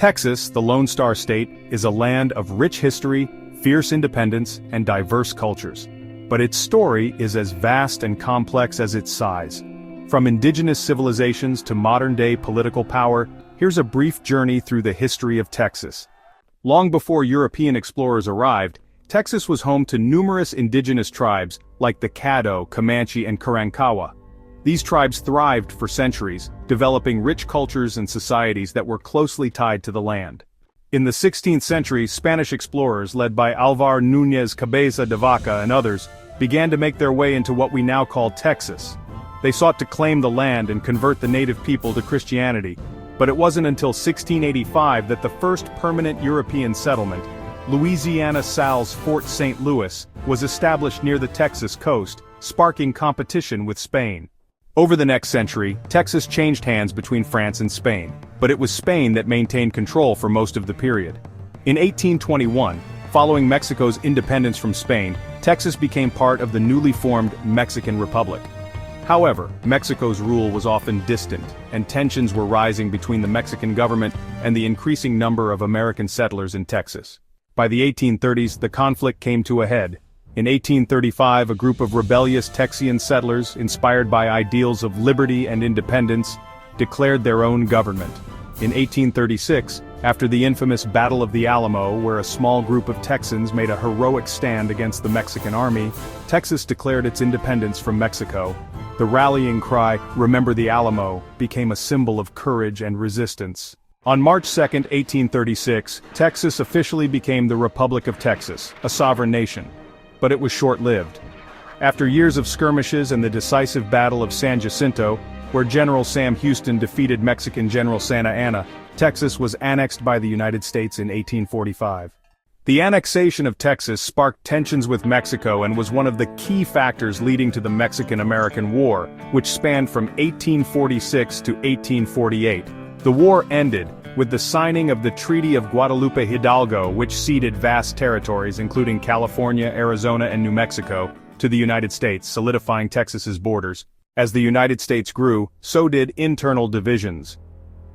Texas, the Lone Star State, is a land of rich history, fierce independence, and diverse cultures. But its story is as vast and complex as its size. From indigenous civilizations to modern-day political power, here's a brief journey through the history of Texas. Long before European explorers arrived, Texas was home to numerous indigenous tribes like the Caddo, Comanche, and Karankawa. These tribes thrived for centuries, developing rich cultures and societies that were closely tied to the land. In the 16th century, Spanish explorers led by Álvar Núñez Cabeza de Vaca and others began to make their way into what we now call Texas. They sought to claim the land and convert the native people to Christianity, but it wasn't until 1685 that the first permanent European settlement, Louisiana Sal's Fort St. Louis, was established near the Texas coast, sparking competition with Spain. Over the next century, Texas changed hands between France and Spain, but it was Spain that maintained control for most of the period. In 1821, following Mexico's independence from Spain, Texas became part of the newly formed Mexican Republic. However, Mexico's rule was often distant, and tensions were rising between the Mexican government and the increasing number of American settlers in Texas. By the 1830s, the conflict came to a head. In 1835, a group of rebellious Texian settlers, inspired by ideals of liberty and independence, declared their own government. In 1836, after the infamous Battle of the Alamo, where a small group of Texans made a heroic stand against the Mexican army, Texas declared its independence from Mexico. The rallying cry, "Remember the Alamo," became a symbol of courage and resistance. On March 2, 1836, Texas officially became the Republic of Texas, a sovereign nation. But it was short-lived. After years of skirmishes and the decisive Battle of San Jacinto, where General Sam Houston defeated Mexican General Santa Anna, Texas was annexed by the United States in 1845. The annexation of Texas sparked tensions with Mexico and was one of the key factors leading to the Mexican-American War, which spanned from 1846 to 1848. The war ended with the signing of the Treaty of Guadalupe Hidalgo, which ceded vast territories including California, Arizona, and New Mexico to the United States, solidifying Texas's borders. As the United States grew, so did internal divisions.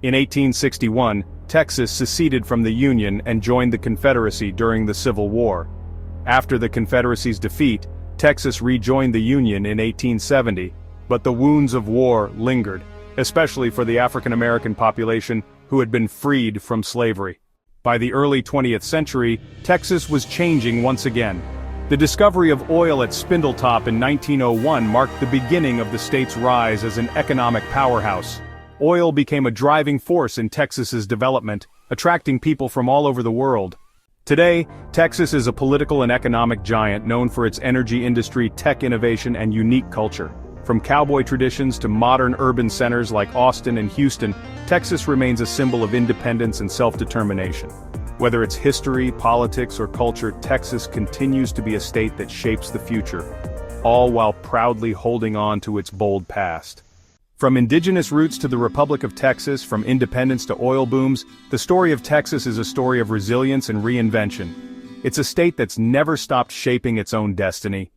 In 1861, Texas seceded from the Union and joined the Confederacy during the Civil War. After the Confederacy's defeat, Texas rejoined the Union in 1870, but the wounds of war lingered, especially for the African American population who had been freed from slavery. By the early 20th century, Texas was changing once again. The discovery of oil at Spindletop in 1901 marked the beginning of the state's rise as an economic powerhouse. Oil became a driving force in Texas's development, attracting people from all over the world. Today, Texas is a political and economic giant known for its energy industry, tech innovation, and unique culture. From cowboy traditions to modern urban centers like Austin and Houston, Texas remains a symbol of independence and self-determination. Whether it's history, politics, or culture, Texas continues to be a state that shapes the future, all while proudly holding on to its bold past. From indigenous roots to the Republic of Texas, from independence to oil booms, the story of Texas is a story of resilience and reinvention. It's a state that's never stopped shaping its own destiny,